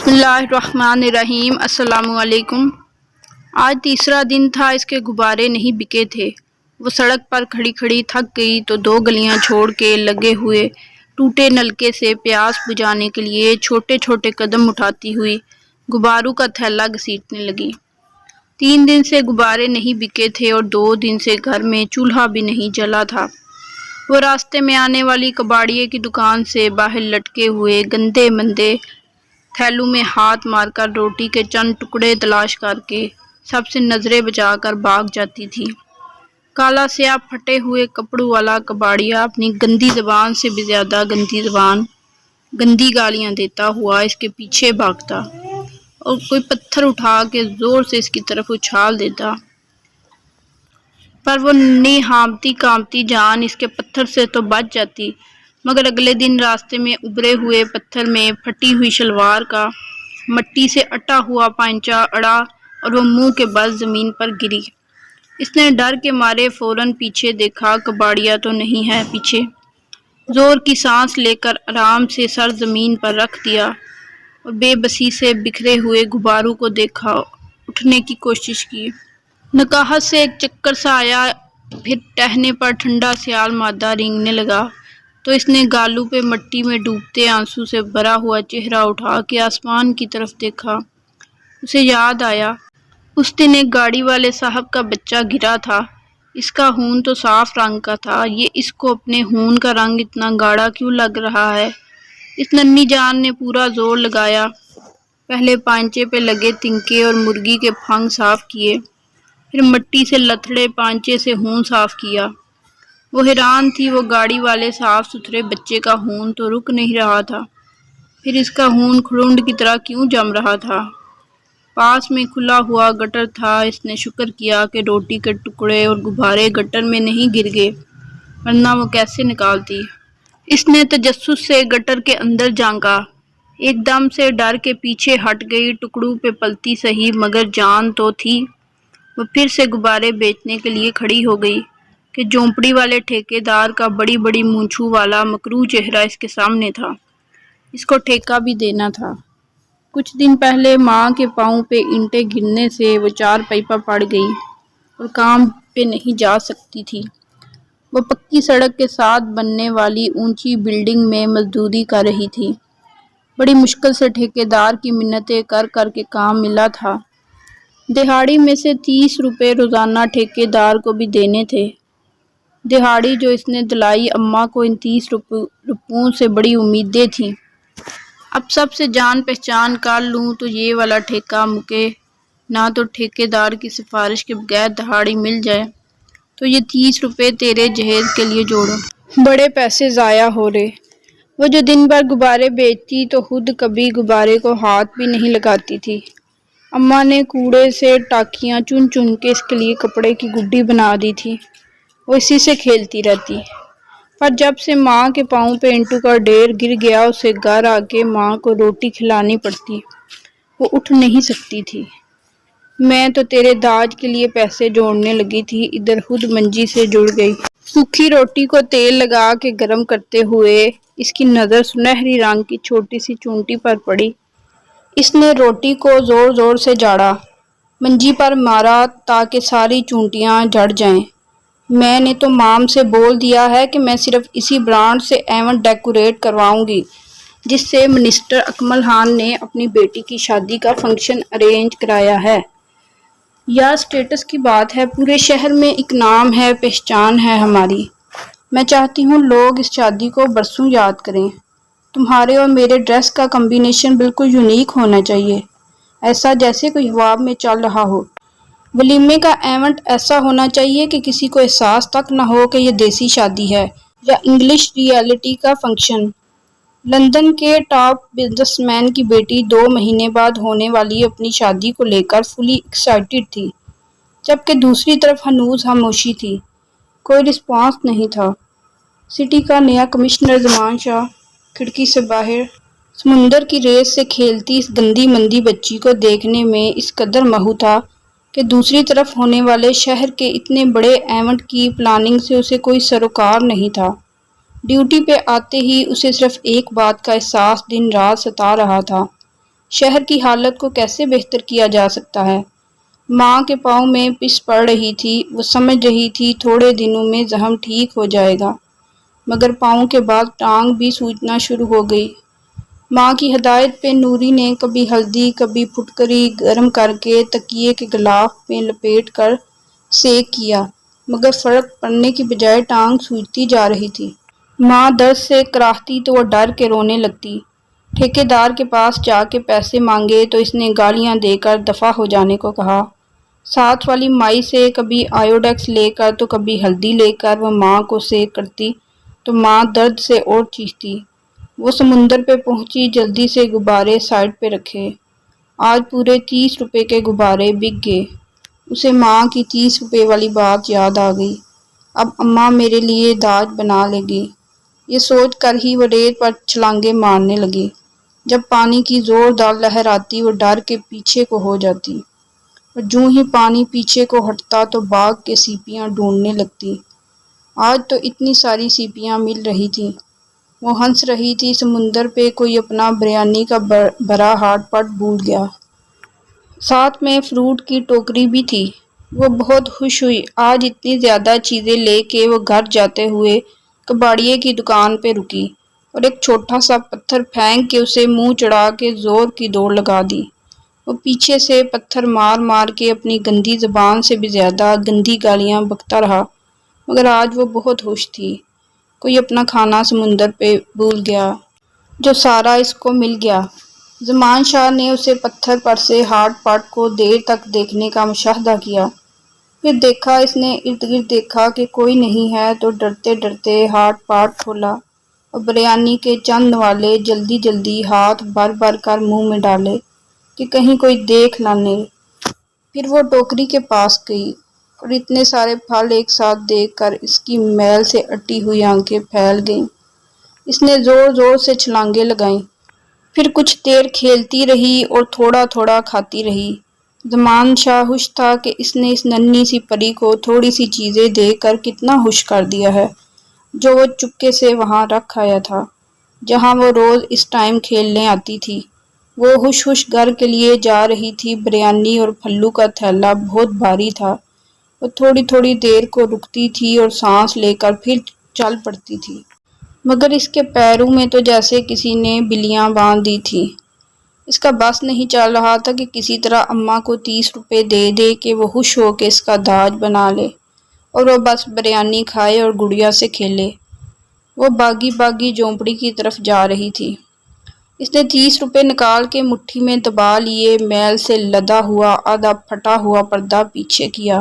بسم اللہ الرحمن الرحیم۔ السلام علیکم۔ آج تیسرا دن تھا، اس کے غبارے نہیں بکے تھے۔ وہ سڑک پر کھڑی کھڑی تھک گئی تو دو گلیاں چھوڑ کے لگے ہوئے ٹوٹے نلکے سے پیاس بجھانے کے لیے چھوٹے چھوٹے قدم اٹھاتی ہوئی غباروں کا تھیلا گھسیٹنے لگی۔ 3 دن سے غبارے نہیں بکے تھے اور 2 دن سے گھر میں چولہا بھی نہیں جلا تھا۔ وہ راستے میں آنے والی کباڑیے کی دکان سے باہر لٹکے ہوئے گندے مندے تھیلوں میں ہاتھ مار کر روٹی کے چند ٹکڑے تلاش کر کے سب سے نظریں بچا کر بھاگ جاتی تھی۔ کالا سیاہ پھٹے ہوئے کپڑوں والا کباڑیا اپنی گندی زبان سے بھی زیادہ گندی گالیاں دیتا ہوا اس کے پیچھے بھاگتا اور کوئی پتھر اٹھا کے زور سے اس کی طرف اچھال دیتا، پر وہ ننھی ہانپتی کانپتی جان اس کے پتھر سے تو بچ جاتی، مگر اگلے دن راستے میں ابھرے ہوئے پتھر میں پھٹی ہوئی شلوار کا مٹی سے اٹا ہوا پائنچہ اڑا اور وہ منہ کے بل زمین پر گری۔ اس نے ڈر کے مارے فوراً پیچھے دیکھا، کباڑیا تو نہیں ہے پیچھے۔ زور کی سانس لے کر آرام سے سر زمین پر رکھ دیا اور بے بسی سے بکھرے ہوئے غباروں کو دیکھا، اٹھنے کی کوشش کی۔ نکاہت سے ایک چکر سا آیا، پھر ٹہنے پر ٹھنڈا سیال مادہ رینگنے لگا تو اس نے گالوں پہ مٹی میں ڈوبتے آنسو سے بھرا ہوا چہرہ اٹھا کے آسمان کی طرف دیکھا۔ اسے یاد آیا، اس دن ایک گاڑی والے صاحب کا بچہ گرا تھا، اس کا خون تو صاف رنگ کا تھا، یہ اس کو اپنے خون کا رنگ اتنا گاڑھا کیوں لگ رہا ہے؟ اس ننھی جان نے پورا زور لگایا، پہلے پائنچے پہ لگے تنکے اور مرغی کے پھنگ صاف کیے، پھر مٹی سے لتھڑے پائنچے سے خون صاف کیا۔ وہ حیران تھی، وہ گاڑی والے صاف ستھرے بچے کا خون تو رک نہیں رہا تھا، پھر اس کا خون کھرنڈ کی طرح کیوں جم رہا تھا؟ پاس میں کھلا ہوا گٹر تھا، اس نے شکر کیا کہ روٹی کے ٹکڑے اور غبارے گٹر میں نہیں گر گئے، ورنہ وہ کیسے نکالتی؟ اس نے تجسس سے گٹر کے اندر جھانکا، ایک دم سے ڈر کے پیچھے ہٹ گئی، ٹکڑوں پہ پلتی سہی مگر جان تو تھی۔ وہ پھر سے غبارے بیچنے کے لیے کھڑی ہو گئی کہ جھونپڑی والے ٹھیکیدار کا بڑی بڑی مونچھوں والا مکروہ چہرہ اس کے سامنے تھا۔ اس کو ٹھیکہ بھی دینا تھا۔ کچھ دن پہلے ماں کے پاؤں پہ اینٹیں گرنے سے وہ چارپائی پر پڑ گئی اور کام پہ نہیں جا سکتی تھی۔ وہ پکی سڑک کے ساتھ بننے والی اونچی بلڈنگ میں مزدوری کر رہی تھی۔ بڑی مشکل سے ٹھیکیدار کی منتیں کر کر کے کام ملا تھا۔ دہاڑی میں سے 30 روپے روزانہ ٹھیکیدار کو بھی دینے تھے۔ دہاڑی جو اس نے دلائی، اماں کو ان 30 روپوں سے بڑی امیدیں تھیں۔ اب سب سے جان پہچان کر لوں تو یہ والا ٹھیکہ مکے نہ، تو ٹھیکیدار کی سفارش کے بغیر دہاڑی مل جائے تو یہ 30 روپے تیرے جہیز کے لیے جوڑو۔ بڑے پیسے ضائع ہو رہے۔ وہ جو دن بھر غبارے بیچتی تو خود کبھی غبارے کو ہاتھ بھی نہیں لگاتی تھی۔ اماں نے کوڑے سے ٹاکیاں چن چن کے اس کے لیے کپڑے کی گڈی بنا دی تھی، وہ اسی سے کھیلتی رہتی۔ پر جب سے ماں کے پاؤں پہ اینٹوں کا ڈھیر گر گیا، اسے گھر آ کے ماں کو روٹی کھلانی پڑتی، وہ اٹھ نہیں سکتی تھی۔ میں تو تیرے داج کے لیے پیسے جوڑنے لگی تھی، ادھر خود منجی سے جڑ گئی۔ سوکھی روٹی کو تیل لگا کے گرم کرتے ہوئے اس کی نظر سنہری رنگ کی چھوٹی سی چونٹی پر پڑی۔ اس نے روٹی کو زور زور سے جاڑا، منجی پر مارا تاکہ ساری چونٹیاں جڑ جائیں۔ میں نے تو مام سے بول دیا ہے کہ میں صرف اسی برانڈ سے ایونٹ ڈیکوریٹ کرواؤں گی جس سے منسٹر اکمل خان نے اپنی بیٹی کی شادی کا فنکشن ارینج کرایا ہے۔ یا اسٹیٹس کی بات ہے، پورے شہر میں ایک نام ہے، پہچان ہے ہماری۔ میں چاہتی ہوں لوگ اس شادی کو برسوں یاد کریں۔ تمہارے اور میرے ڈریس کا کمبینیشن بالکل یونیک ہونا چاہیے، ایسا جیسے کوئی خواب میں چل رہا ہو۔ ولیمے کا ایونٹ ایسا ہونا چاہیے کہ کسی کو احساس تک نہ ہو کہ یہ دیسی شادی ہے یا انگلش ریئلٹی کا فنکشن۔ لندن کے ٹاپ بزنس مین کی بیٹی 2 مہینے بعد ہونے والی اپنی شادی کو لے کر فلی ایکسائٹڈ تھی، جبکہ دوسری طرف ہنوز خاموشی تھی، کوئی رسپانس نہیں تھا۔ سٹی کا نیا کمشنر زمان شاہ کھڑکی سے باہر سمندر کی ریت سے کھیلتی اس گندی مندی بچی کو دیکھنے میں اس قدر محو تھا کہ دوسری طرف ہونے والے شہر کے اتنے بڑے ایونٹ کی پلاننگ سے اسے کوئی سروکار نہیں تھا۔ ڈیوٹی پہ آتے ہی اسے صرف ایک بات کا احساس دن رات ستا رہا تھا، شہر کی حالت کو کیسے بہتر کیا جا سکتا ہے؟ ماں کے پاؤں میں پس پڑ رہی تھی، وہ سمجھ رہی تھی تھوڑے دنوں میں زخم ٹھیک ہو جائے گا، مگر پاؤں کے بعد ٹانگ بھی سوجنا شروع ہو گئی۔ ماں کی ہدایت پہ نوری نے کبھی ہلدی کبھی پھٹکری گرم کر کے تکیے کے غلاف میں لپیٹ کر سیک کیا، مگر فرق پڑنے کی بجائے ٹانگ سوجتی جا رہی تھی۔ ماں درد سے کراہتی تو وہ ڈر کے رونے لگتی۔ ٹھیکیدار کے پاس جا کے پیسے مانگے تو اس نے گالیاں دے کر دفع ہو جانے کو کہا۔ ساتھ والی مائی سے کبھی آیوڈیکس لے کر تو کبھی ہلدی لے کر وہ ماں کو سیک کرتی تو ماں درد سے اور چیختی۔ وہ سمندر پہ پہنچی، جلدی سے غبارے سائڈ پہ رکھے۔ آج پورے 30 روپے کے غبارے بک گئے۔ اسے ماں کی 30 روپے والی بات یاد آ گئی۔ اب اماں میرے لیے داج بنا لے گی، یہ سوچ کر ہی وہ ریت پر چھلانگیں مارنے لگی۔ جب پانی کی زوردار لہر آتی وہ ڈر کے پیچھے کو ہو جاتی، اور جوں ہی پانی پیچھے کو ہٹتا تو باغ کے سیپیاں ڈھونڈنے لگتی۔ آج تو اتنی ساری سیپیاں مل رہی تھیں، وہ ہنس رہی تھی۔ سمندر پہ کوئی اپنا بریانی کا بھرا ہاٹ پٹ بھول گیا۔ ساتھ میں فروٹ کی ٹوکری بھی تھی۔ وہ بہت خوش ہوئی۔ آج اتنی زیادہ چیزیں لے کے وہ گھر جاتے ہوئے کباڑیے کی دکان پہ رکی اور ایک چھوٹا سا پتھر پھینک کے اسے منہ چڑھا کے زور کی دوڑ لگا دی۔ وہ پیچھے سے پتھر مار مار کے اپنی گندی زبان سے بھی زیادہ گندی گالیاں بکتا رہا، مگر آج وہ بہت خوش تھی۔ کوئی اپنا کھانا سمندر پہ بھول گیا، جو سارا اس کو مل گیا۔ زمان شاہ نے اسے پتھر پر سے ہاٹ پٹ کو دیر تک دیکھنے کا مشاہدہ کیا۔ پھر دیکھا، اس نے ارد گرد دیکھا کہ کوئی نہیں ہے تو ڈرتے ڈرتے ہاٹ پاٹ کھولا اور بریانی کے چند نوالے جلدی جلدی ہاتھ بھر بھر کر منہ میں ڈالے کہ کہیں کوئی دیکھ نہ لے۔ پھر وہ ٹوکری کے پاس گئی اور اتنے سارے پھل ایک ساتھ دیکھ کر اس کی میل سے اٹی ہوئی آنکھیں پھیل گئیں۔ اس نے زور زور سے چھلانگیں لگائیں، پھر کچھ دیر کھیلتی رہی اور تھوڑا تھوڑا کھاتی رہی۔ زمان شاہ خوش تھا کہ اس نے اس ننھی سی پری کو تھوڑی سی چیزیں دے کر کتنا خوش کر دیا ہے، جو وہ چپکے سے وہاں رکھ آیا تھا جہاں وہ روز اس ٹائم کھیلنے آتی تھی۔ وہ خوش خوش گھر کے لیے جا رہی تھی۔ بریانی اور پھلو کا تھیلا بہت بھاری تھا۔ وہ تھوڑی تھوڑی دیر کو رکتی تھی اور سانس لے کر پھر چل پڑتی تھی، مگر اس کے پیروں میں تو جیسے کسی نے بلیاں باندھ دی تھی۔ اس کا بس نہیں چل رہا تھا کہ کسی طرح اماں کو 30 روپے دے دے کہ وہ خوش ہو کے اس کا داج بنا لے اور وہ بس بریانی کھائے اور گڑیا سے کھیلے۔ وہ باغی باغی جھونپڑی کی طرف جا رہی تھی۔ اس نے 30 روپے نکال کے مٹھی میں دبا لیے، میل سے لدا ہوا آدھا پھٹا ہوا پردہ پیچھے کیا۔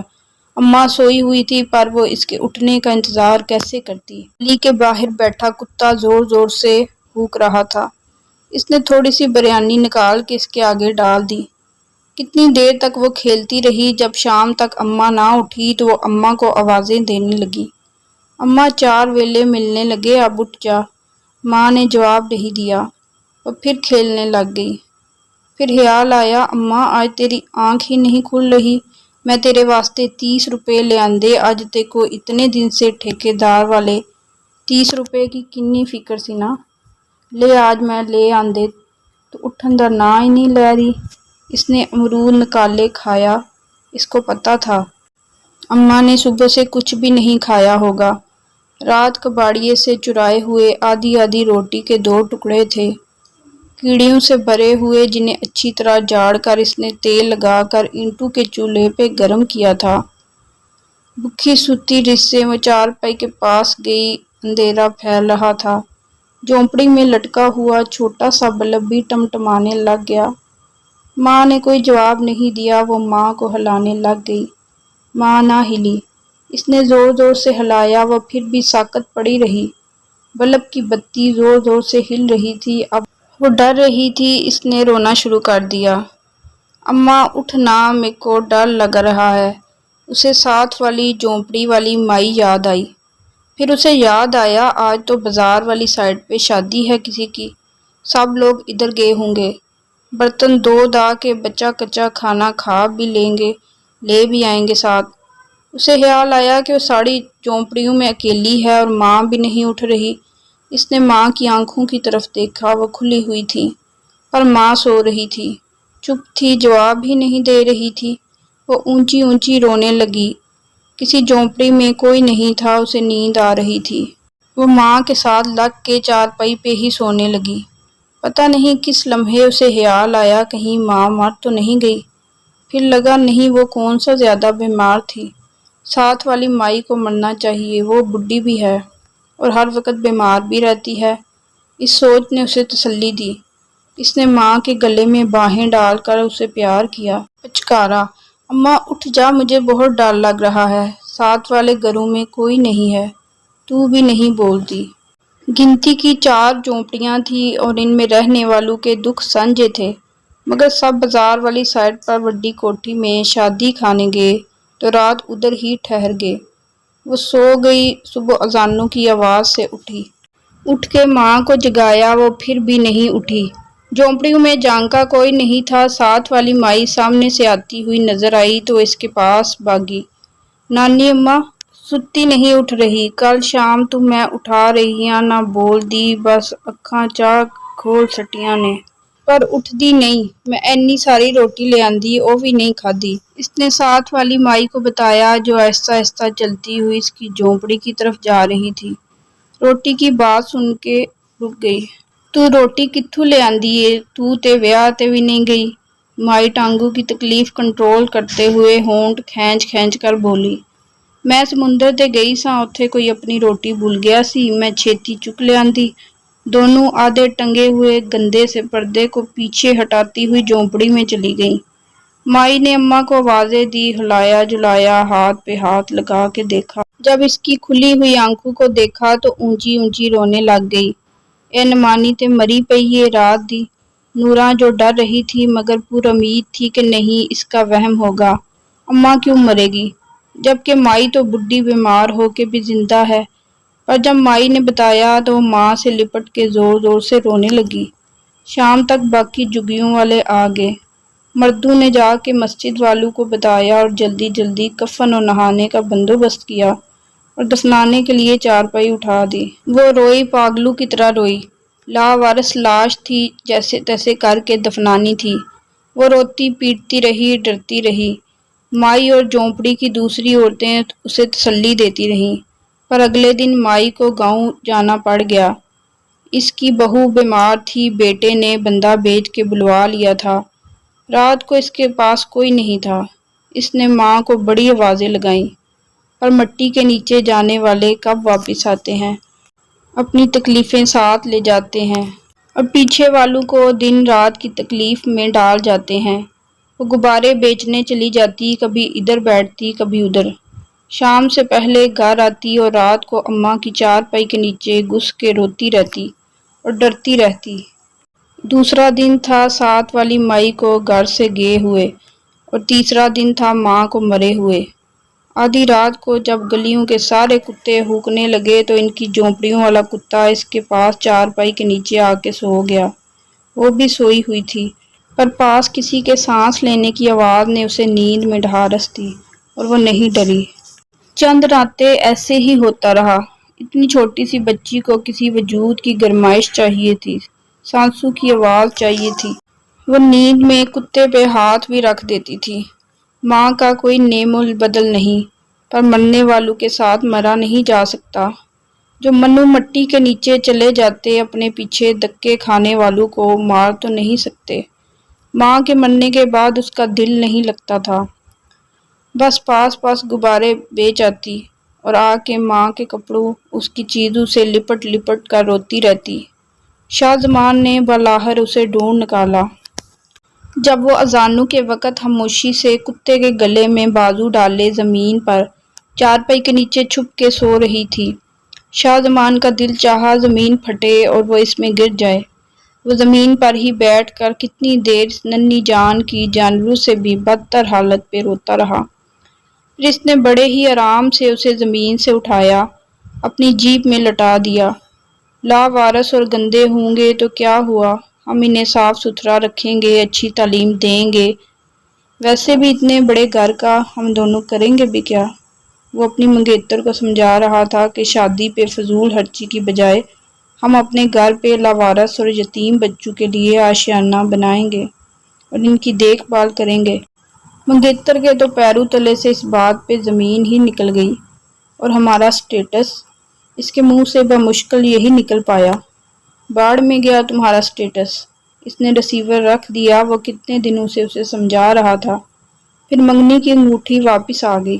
اماں سوئی ہوئی تھی، پر وہ اس کے اٹھنے کا انتظار کیسے کرتی۔ گلی کے باہر بیٹھا کتا زور زور سے بھونک رہا تھا۔ اس نے تھوڑی سی بریانی نکال کے اس کے آگے ڈال دی۔ کتنی دیر تک وہ کھیلتی رہی۔ جب شام تک اماں نہ اٹھی تو وہ اماں کو آوازیں دینے لگی۔ اماں 4 ویلے ملنے لگے، اب اٹھ جا۔ ماں نے جواب نہیں دیا، وہ پھر کھیلنے لگ گئی۔ پھر خیال آیا، اماں آج تیری آنکھ ہی نہیں کھل رہی، میں تیرے واسطے 30 روپے لے آندے، اج تے کو اتنے دن سے ٹھیکیدار والے 30 روپے کی کنی فکر سی نا، لے آج میں لے آندے، تو اٹھن دا نا ہی نہیں لے رہی۔ اس نے امرود نکالے کھایا۔ اس کو پتا تھا اماں نے صبح سے کچھ بھی نہیں کھایا ہوگا۔ رات کباڑیے سے چرائے ہوئے آدھی آدھی روٹی کے 2 ٹکڑے تھے، کیڑیوں سے بھرے ہوئے، جنہیں اچھی طرح جاڑ کر اس نے تیل لگا کر اینٹوں کے چولہے پہ گرم کیا تھا۔ بکھی سوتی رس سے وہ چارپائی کے پاس گئی۔ اندھیرا پھیل رہا تھا۔ جھونپڑی میں لٹکا ہوا چھوٹا سا بلب بھی ٹمٹمانے لگ گیا۔ ماں نے کوئی جواب نہیں دیا۔ وہ ماں کو ہلانے لگ گئی۔ ماں نہ ہلی۔ اس نے زور زور سے ہلایا، وہ پھر بھی ساکت پڑی رہی۔ بلب کی بتی زور زور سے ہل رہی تھی۔ اب وہ ڈر رہی تھی۔ اس نے رونا شروع کر دیا۔ اماں اٹھ نا، میرے کو ڈر لگ رہا ہے۔ اسے ساتھ والی جھونپڑی والی مائی یاد آئی۔ پھر اسے یاد آیا، آج تو بازار والی سائڈ پہ شادی ہے کسی کی، سب لوگ ادھر گئے ہوں گے، برتن دھو دھا کے بچا کچا کھانا کھا بھی لیں گے، لے بھی آئیں گے ساتھ۔ اسے خیال آیا کہ وہ ساری جھونپڑیوں میں اکیلی ہے اور ماں بھی نہیں اٹھ رہی۔ اس نے ماں کی آنکھوں کی طرف دیکھا، وہ کھلی ہوئی تھی۔ پر ماں سو رہی تھی، چپ تھی، جواب ہی نہیں دے رہی تھی۔ وہ اونچی اونچی رونے لگی۔ کسی جھونپڑی میں کوئی نہیں تھا، اسے نیند آ رہی تھی۔ وہ ماں کے ساتھ لگ کے چارپائی پہ ہی سونے لگی۔ پتہ نہیں کس لمحے اسے خیال آیا کہیں ماں مر تو نہیں گئی۔ پھر لگا نہیں، وہ کون سا زیادہ بیمار تھی۔ ساتھ والی مائی کو مرنا چاہیے، وہ بڈھی بھی ہے اور ہر وقت بیمار بھی رہتی ہے۔ اس سوچ نے اسے تسلی دی۔ اس نے ماں کے گلے میں باہیں ڈال کر اسے پیار کیا، پچکارا، اماں اٹھ جا، مجھے بہت ڈر لگ رہا ہے، ساتھ والے گھروں میں کوئی نہیں ہے، تو بھی نہیں بولتی۔ گنتی کی 4 جھونپڑیاں تھیں اور ان میں رہنے والوں کے دکھ سانجھے تھے، مگر سب بازار والی سائڈ پر بڑی کوٹھی میں شادی کھانے گئے تو رات ادھر ہی ٹھہر گئے۔ وہ سو گئی، صبح اذانوں کی آواز سے اٹھی۔ اٹھ کے ماں کو جگایا، وہ پھر بھی نہیں اٹھی۔ جھونپڑیوں میں جانکا کوئی نہیں تھا۔ ساتھ والی مائی سامنے سے آتی ہوئی نظر آئی تو اس کے پاس بھاگی۔ نانی اماں ستی نہیں اٹھ رہی، کل شام تو میں اٹھا رہیاں نہ بول دی، بس اکھاں چاہ کھول سٹیاں نے، پر اٹھ دی نہیں۔ میں اینی ساری روٹی لے آندی، او بھی نہیں کھادی، اس نے ساتھ والی مائی کو بتایا جو آہستہ آہستہ چلتی ہوئی اس کی جھونپڑی کی طرف جا رہی تھی۔ روٹی کی بات سن کے رک گئی۔ تو روٹی کتھوں لے آندی ہے، تو تے ویاہ تے بھی نہیں گئی؟ مائی ٹانگوں کی تکلیف کنٹرول کرتے ہوئے ہونٹ کھینچ کھینچ کر بولی، میں سمندر تے گئی ساں، اوتھے کوئی اپنی روٹی بھول گیا سی، میں چھیتی چک لے آندی۔ دونوں آدھے ٹنگے ہوئے گندے سے پردے کو پیچھے ہٹاتی ہوئی جھونپڑی میں چلی گئیں۔ مائی نے اماں کو آوازیں دی، ہلایا جلایا، ہاتھ پہ ہاتھ لگا کے دیکھا۔ جب اس کی کھلی ہوئی آنکھوں کو دیکھا تو اونچی اونچی رونے لگ گئی۔ اے نمانی تے مری پئی ہے رات دی۔ نوراں جو ڈر رہی تھی مگر پر امید تھی کہ نہیں اس کا وہم ہوگا، اماں کیوں مرے گی، جبکہ مائی تو بڈھی بیمار ہو کے بھی زندہ ہے۔ پر جب مائی نے بتایا تو وہ ماں سے لپٹ کے زور زور سے رونے لگی۔ شام تک باقی جھگیوں والے آ گئے۔ مردوں نے جا کے مسجد والوں کو بتایا اور جلدی جلدی کفن اور نہانے کا بندوبست کیا اور دفنانے کے لیے چارپائی اٹھا دی۔ وہ روئی، پاگلوں کی طرح روئی۔ لاوارث لاش تھی، جیسے تیسے کر کے دفنانی تھی۔ وہ روتی پیٹتی رہی، ڈرتی رہی۔ مائی اور جھونپڑی کی دوسری عورتیں اسے تسلی دیتی رہیں، پر اگلے دن مائی کو گاؤں جانا پڑ گیا۔ اس کی بہو بیمار تھی، بیٹے نے بندہ بھیج کے بلوا لیا تھا۔ رات کو اس کے پاس کوئی نہیں تھا۔ اس نے ماں کو بڑی آوازیں لگائیں، پر مٹی کے نیچے جانے والے کب واپس آتے ہیں، اپنی تکلیفیں ساتھ لے جاتے ہیں اور پیچھے والوں کو دن رات کی تکلیف میں ڈال جاتے ہیں۔ وہ غبارے بیچنے چلی جاتی، کبھی ادھر بیٹھتی کبھی ادھر۔ شام سے پہلے گھر آتی اور رات کو اماں کی چارپائی کے نیچے گھس کے روتی رہتی اور ڈرتی رہتی۔ دوسرا دن تھا ساتھ والی مائی کو گھر سے گئے ہوئے اور تیسرا دن تھا ماں کو مرے ہوئے۔ آدھی رات کو جب گلیوں کے سارے کتے ہونکنے لگے تو ان کی جھونپڑیوں والا کتا اس کے پاس چارپائی کے نیچے آ کے سو گیا۔ وہ بھی سوئی ہوئی تھی، پر پاس کسی کے سانس لینے کی آواز نے اسے نیند میں ڈھارس دی اور وہ نہیں ڈری۔ چند راتیں ایسے ہی ہوتا رہا۔ اتنی چھوٹی سی بچی کو کسی وجود کی گرمائش چاہیے تھی، سانسوں کی آواز چاہیے تھی۔ وہ نیند میں کتے پہ ہاتھ بھی رکھ دیتی تھی۔ ماں کا کوئی نعم البدل نہیں، پر مرنے والوں کے ساتھ مرا نہیں جا سکتا۔ جو منو مٹی کے نیچے چلے جاتے، اپنے پیچھے دھکے کھانے والوں کو مار تو نہیں سکتے۔ ماں کے مرنے کے بعد اس کا دل نہیں لگتا تھا، بس پاس پاس غبارے بیچ آتی اور آ کے ماں کے کپڑوں، اس کی چیزوں سے لپٹ لپٹ کر روتی رہتی۔ شاہ زمان نے بالاخر اسے ڈھونڈ نکالا۔ جب وہ اذانوں کے وقت خاموشی سے کتے کے گلے میں بازو ڈالے زمین پر چارپائی کے نیچے چھپ کے سو رہی تھی۔ شاہ زمان کا دل چاہا زمین پھٹے اور وہ اس میں گر جائے۔ وہ زمین پر ہی بیٹھ کر کتنی دیر ننھی جان کی جانوروں سے بھی بدتر حالت پہ روتا رہا۔ پھر اس نے بڑے ہی آرام سے اسے زمین سے اٹھایا، اپنی جیپ میں لٹا دیا۔ لاوارث اور گندے ہوں گے تو کیا ہوا، ہم انہیں صاف ستھرا رکھیں گے، اچھی تعلیم دیں گے، ویسے بھی اتنے بڑے گھر کا ہم دونوں کریں گے بھی کیا۔ وہ اپنی منگیتر کو سمجھا رہا تھا کہ شادی پہ فضول خرچی کی بجائے ہم اپنے گھر پہ لاوارث اور یتیم بچوں کے لیے آشیانہ بنائیں گے اور ان کی دیکھ بھال کریں گے۔ منگیتر کے تو پیروں تلے سے اس بات پہ زمین ہی نکل گئی اور ہمارا سٹیٹس اس کے منہ سے بمشکل یہی نکل پایا۔ باڑھ میں گیا تمہارا سٹیٹس، اس نے ریسیور رکھ دیا۔ وہ کتنے دنوں سے اسے سمجھا رہا تھا، پھر منگنی کی انگوٹھی واپس آ گئی۔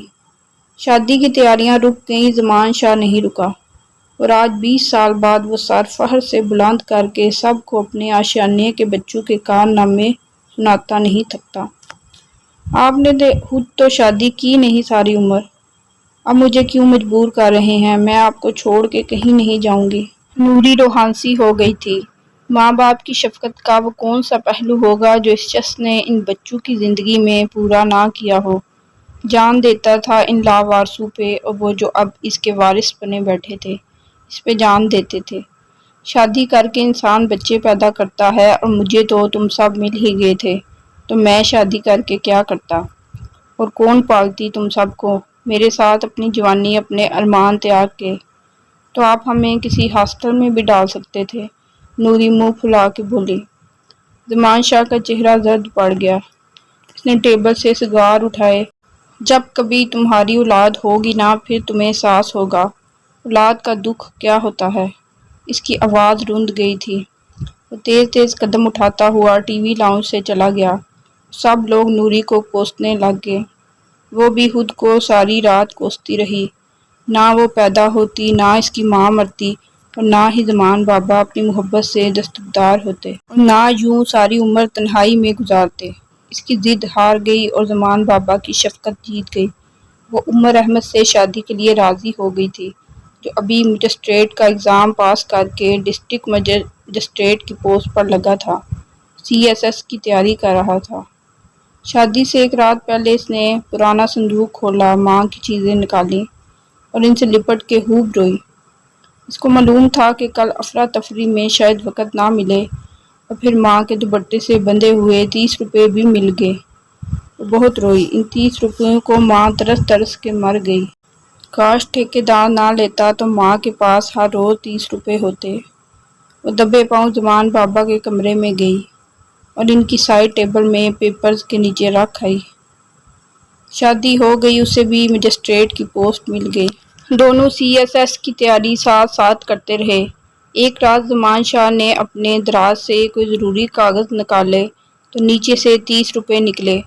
شادی کی تیاریاں رک گئیں، زمان شاہ نہیں رکا، اور آج 20 سال بعد وہ سر فخر سے بلند کر کے سب کو اپنے آشیانے کے بچوں کے کارنامے سناتا نہیں تھکتا۔ آپ نے خود تو شادی کی نہیں ساری عمر، اب مجھے کیوں مجبور کر رہے ہیں؟ میں آپ کو چھوڑ کے کہیں نہیں جاؤں گی۔ نوری روحانسی ہو گئی تھی۔ ماں باپ کی شفقت کا وہ کون سا پہلو ہوگا جو اس شخص نے ان بچوں کی زندگی میں پورا نہ کیا ہو؟ جان دیتا تھا ان لاوارثوں پہ، اور وہ جو اب اس کے وارث بنے بیٹھے تھے اس پہ جان دیتے تھے۔ شادی کر کے انسان بچے پیدا کرتا ہے، اور مجھے تو تم سب مل ہی گئے تھے، تو میں شادی کر کے کیا کرتا؟ اور کون پالتی تم سب کو؟ میرے ساتھ اپنی جوانی، اپنے ارمان تیاگ کے تو آپ ہمیں کسی ہاسٹل میں بھی ڈال سکتے تھے۔ نوری منہ پھلا کے بولی۔ زمان شاہ کا چہرہ زرد پڑ گیا۔ اس نے ٹیبل سے سگار اٹھائے۔ جب کبھی تمہاری اولاد ہوگی نا، پھر تمہیں احساس ہوگا اولاد کا دکھ کیا ہوتا ہے۔ اس کی آواز رند گئی تھی۔ وہ تیز تیز قدم اٹھاتا ہوا ٹی وی لاؤنج سے چلا گیا۔ سب لوگ نوری کو کوسنے لگ گئے۔ وہ بھی خود کو ساری رات کوستی رہی۔ نہ وہ پیدا ہوتی، نہ اس کی ماں مرتی، اور نہ ہی زمان بابا اپنی محبت سے دستبردار ہوتے، اور نہ یوں ساری عمر تنہائی میں گزارتے۔ اس کی ضد ہار گئی اور زمان بابا کی شفقت جیت گئی۔ وہ عمر احمد سے شادی کے لیے راضی ہو گئی تھی، جو ابھی مجسٹریٹ کا ایگزام پاس کر کے ڈسٹرکٹ مجسٹریٹ کی پوسٹ پر لگا تھا، CSS کی تیاری کر رہا تھا۔ شادی سے ایک رات پہلے اس نے پرانا صندوق کھولا، ماں کی چیزیں نکالیں اور ان سے لپٹ کے خوب روئی۔ اس کو معلوم تھا کہ کل افراتفری میں شاید وقت نہ ملے، اور پھر ماں کے دوپٹے سے بندھے ہوئے 30 روپے بھی مل گئے۔ وہ بہت روئی۔ ان 30 روپیوں کو ماں ترس ترس کے مر گئی۔ کاش ٹھیکیدار نہ لیتا تو ماں کے پاس ہر روز 30 روپے ہوتے۔ وہ دبے پاؤں زمان بابا کے کمرے میں گئی اور ان کی سائڈ ٹیبل میں پیپرز کے نیچے رکھ آئی۔ شادی ہو گئی، اسے بھی مجسٹریٹ کی پوسٹ مل گئی۔ دونوں CSS کی تیاری ساتھ ساتھ کرتے رہے۔ ایک رات زمان شاہ نے اپنے دراز سے کوئی ضروری کاغذ نکالے تو نیچے سے 30 روپے نکلے۔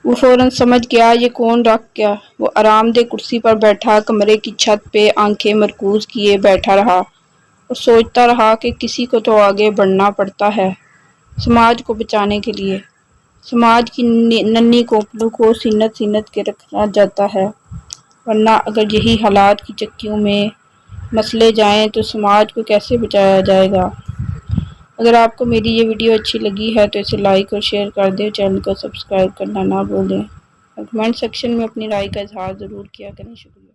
وہ فوراً سمجھ گیا یہ کون رکھ گیا۔ وہ آرام دہ کرسی پر بیٹھا کمرے کی چھت پہ آنکھیں مرکوز کیے بیٹھا رہا اور سوچتا رہا کہ کسی کو تو آگے بڑھنا پڑتا ہے سماج کو بچانے کے لیے۔ سماج کی ننھی کوپلوں کو سینت سینت کے رکھا جاتا ہے، ورنہ اگر یہی حالات کی چکیوں میں مسلے جائیں تو سماج کو کیسے بچایا جائے گا؟ اگر آپ کو میری یہ ویڈیو اچھی لگی ہے تو اسے لائک اور شیئر کر دیں، چینل کو سبسکرائب کرنا نہ بھولیں، اور کمنٹ سیکشن میں اپنی رائے کا اظہار ضرور کیا کریں۔ شکریہ۔